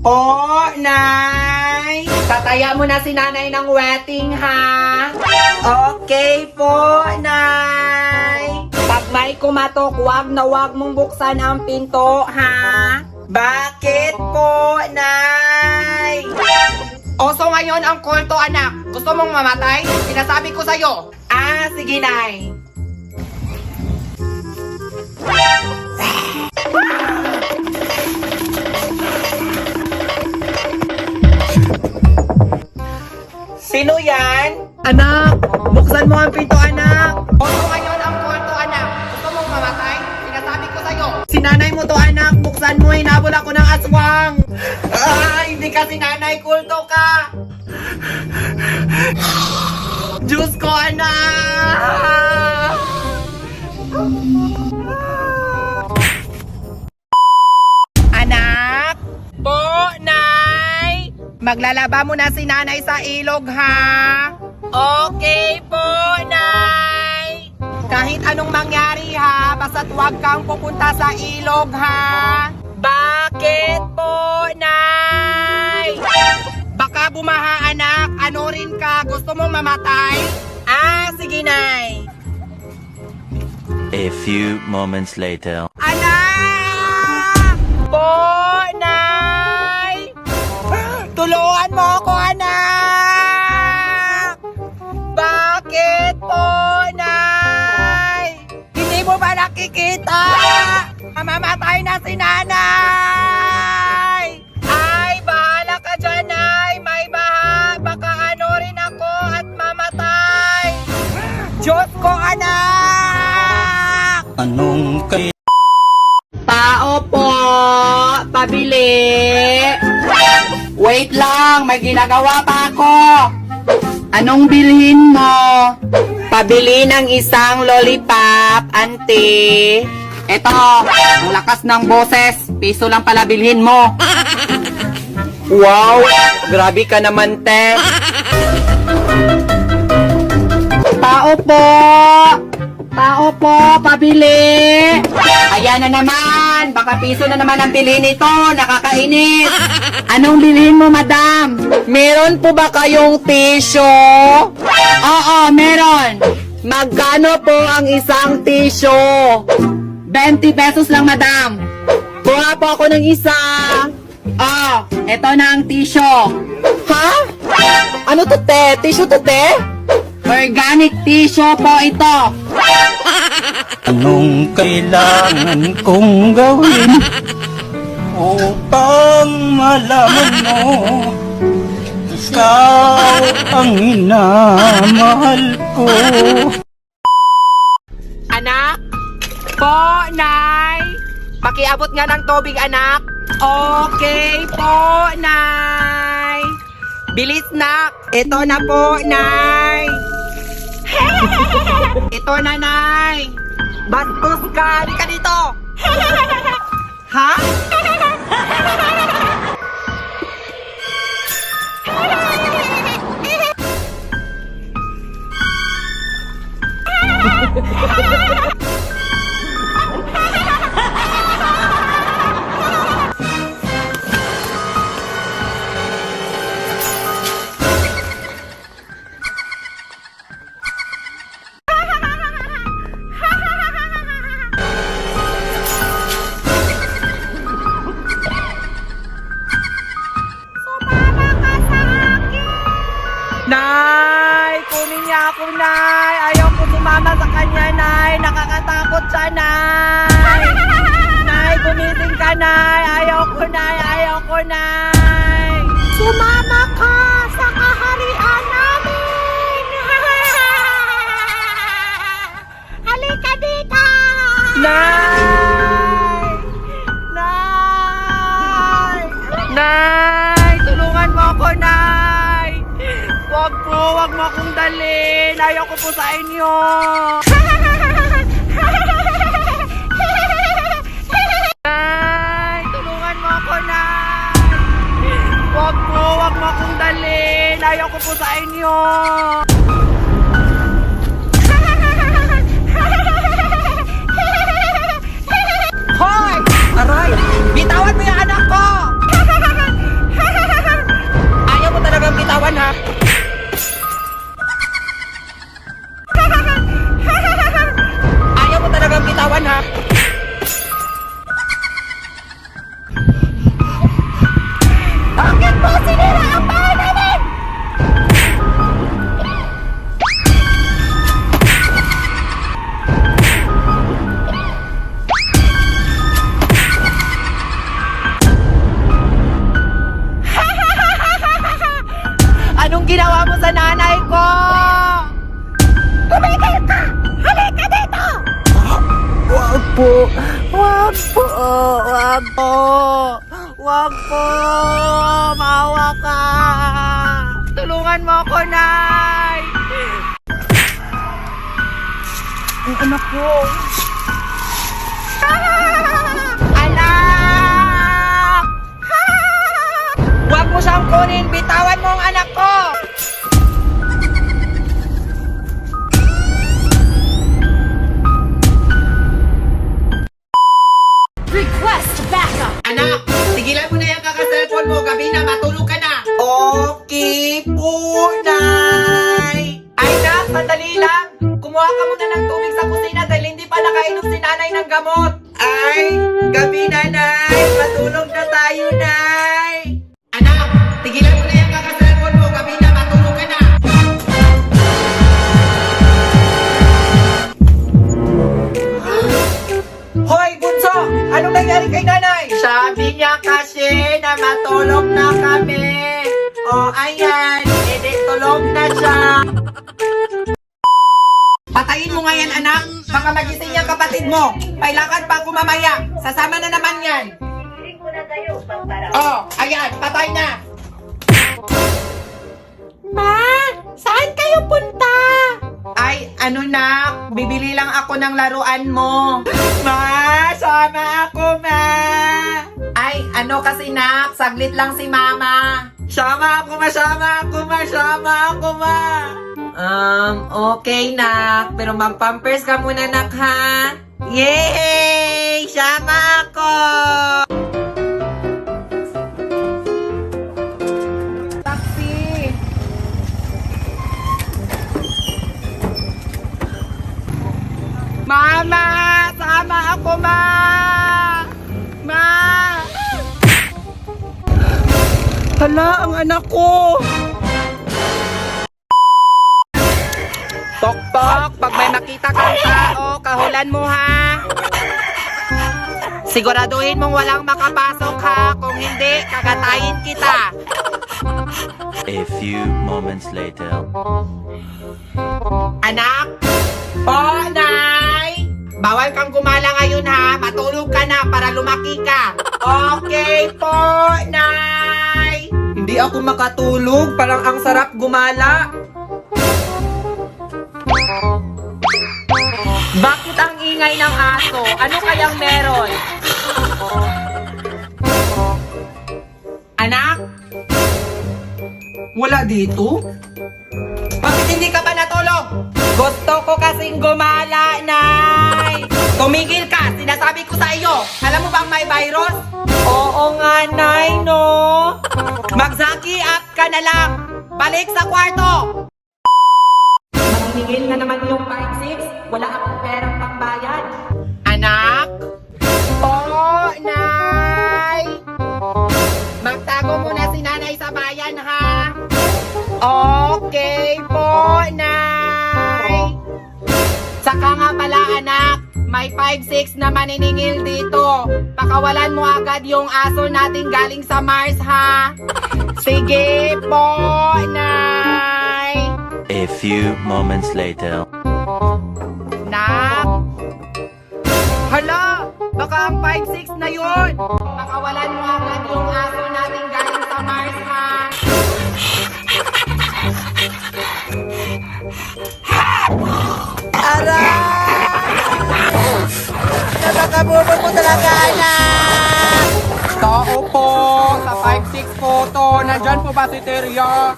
Po, Nay! Tataya mo na si Nanay ng wedding, ha? Okay po, Nay! Pag may kumatok, wag na wag mong buksan ang pinto, ha? Bakit po, Nay? O, so ngayon ang kulto, anak. Gusto mong mamatay? Sinasabi ko sa'yo. Ah, sige, Nay. Sino yan? Anak, buksan mo ang pinto, anak. O, so ngayon ang kulto, anak. Gusto mong mamatay? Sinasabi ko sa'yo. Si nanay mo to, anak. Buksan mo, hinabol ako ng aswang. Ah, hindi ka si nanay, kulto ka. Diyos ko, anak. Anak? Po, Nay? Maglalaba mo na si nanay sa ilog, ha? Okay po, Nay. Kahit anong mangyari, ha? Basta't huwag kang pupunta sa ilog, ha? Bakit po, Nay? Baka bumaha, anak. Ano rin ka? Gusto mong mamatay? Ah, sige, Nay. A few moments later. Anak! Po, Nay! Tulungan mo ako, anak! Bakit po, Nay? Hindi mo ba nakikita? Mamamatay na si nanay! Ay, bahala ka dyan, Nay! May baha! Baka ano rin ako at mamatay! Diyos ko, anak! Anong kay... Tao po! Pabili! Wait lang! May ginagawa pa ako! Anong bilhin mo? Pabili ng isang lollipop, ante. Eto, ang lakas ng boses. Piso lang pala bilhin mo. Wow! Grabe ka naman, te. Tao po! Tao po, pabili! Ayan na naman! Baka piso na naman ang bilhin nito! Nakakainis! Anong bilhin mo, madam? Meron po ba kayong tissue? Oo, meron! Magkano po ang isang tissue? 20 pesos lang, madam! Kuha po ako ng isa! Oh, eto na ang tissue! Ha? Ano to, te? Tissue to, te? Organic tissue po ito! Anong kailangan kong gawin upang malaman mo ikaw ang minamahal ko? Anak? Po, Nay? Pakiabot nga ng tubig, anak. Okay po, Nay. Bilis, nak. Ito na po, Nay. Ito na, Nay. Bastos ka. Di ka dito. Ha? Nay, kunin niya ako, Nay. Ayaw ko sumama sa kanya, Nay. Nakakatakot siya, Nay. Nay, gumising ka, Nay. Ayaw ko, Nay. Ayaw ko, Nay. Sumama ka sa kaharian namin. Halika dito. Nay! Nay! Nay! Tulungan mo ako, Nay! Wag mo akong dalhin. Ayaw ko po sa inyo. Nay, tulungan mo ako, Nay. Wag mo akong dalhin. Ayaw ko po sa inyo. Hoy! Aray! Bitawan mo yung anak ko! sa nanay ko! Tumigil ka! Halika dito! Wag po! Wag po! Wag po! Wag po! Maawa ka! Tulungan mo ako, Nay! Ang anak ko! Anak! Wag mo siyang kunin! Bitawan mo ang anak ko! Request backup! Anak, tigilan mo na yung kakaselfon mo. Gabi na, matulog ka na. Okay po, Nay. Ay, Nak, sandali lang. Kumuha ka muna ng tubig sa kusina dahil hindi pa nakainom si nanay ng gamot. Ay, gabi na, Nay. Matulog na tayo, Nay. Anak, tigilan mo na yung kakaselfon mo. Gabi na, matulog ka na. Hoy, Bunso! Anong nangyari kay nanay? Sabi niya kasi na matulog na kami. O, ayan. Edi, tulog na siya. Patayin mo nga yan, anak. Baka magising yung kapatid mo. Kailangan pa ako mamaya. Sasama na naman yan. Oh, ayan. Patay na. Ma, saan kayo punta? Ay, ano na, bibili lang ako ng laruan mo. Ma, sama ako, ma. Ay, ano kasi, Nak, saglit lang si Mama. Sama ako, ma, sama ako, ma, sama ako, ma. Okay, Nak, pero mag-pampers ka muna, Nak, ha? Yay! Sama ako! Taxi! Mama! Sama ako, ma! Ma! Hala, ang anak ko! Tok-tok! Pag may makita kang tao, kahulan mo, ha? Siguraduhin mong walang makapasok, ha? Kung hindi, kakatayin kita! A few moments later. Anak? Po, Nay! Bawal kang gumala ngayon, ha? Matulog ka na para lumaki ka. Okay po, Nay! Hindi ako makatulog. Parang ang sarap gumala. Bakit ang ingay ng aso? Ano kayang meron? Anak? Wala dito? Bakit hindi ka ba natulog? Gusto ko kasing gumala, Nay! Tumigil ka! Sinasabi ko sa iyo! Alam mo bang may virus? Oo nga, Nay, no? Mag-zaki up ka na lang! Balik sa kwarto! Mamimigil na naman yung 5-6. Wala akong perang pangbayad. Anak? Oo, Nay! Magtago muna si Nanay sa bayan, ha? Okay po, Nay! Saka nga pala, anak, may 5-6 na maniningil dito. Pakawalan mo agad yung aso natin galing sa Mars, ha? Sige po, Nay! A few moments later. Nak! Hala! Baka ang 5-6 na yun! Pakawalan mo agad yung aso natin galing sa Mars, ha? Nakakabubot mo talaga, anak! Tao po! Sa 5-6 photo, nandyan po ba si Terya?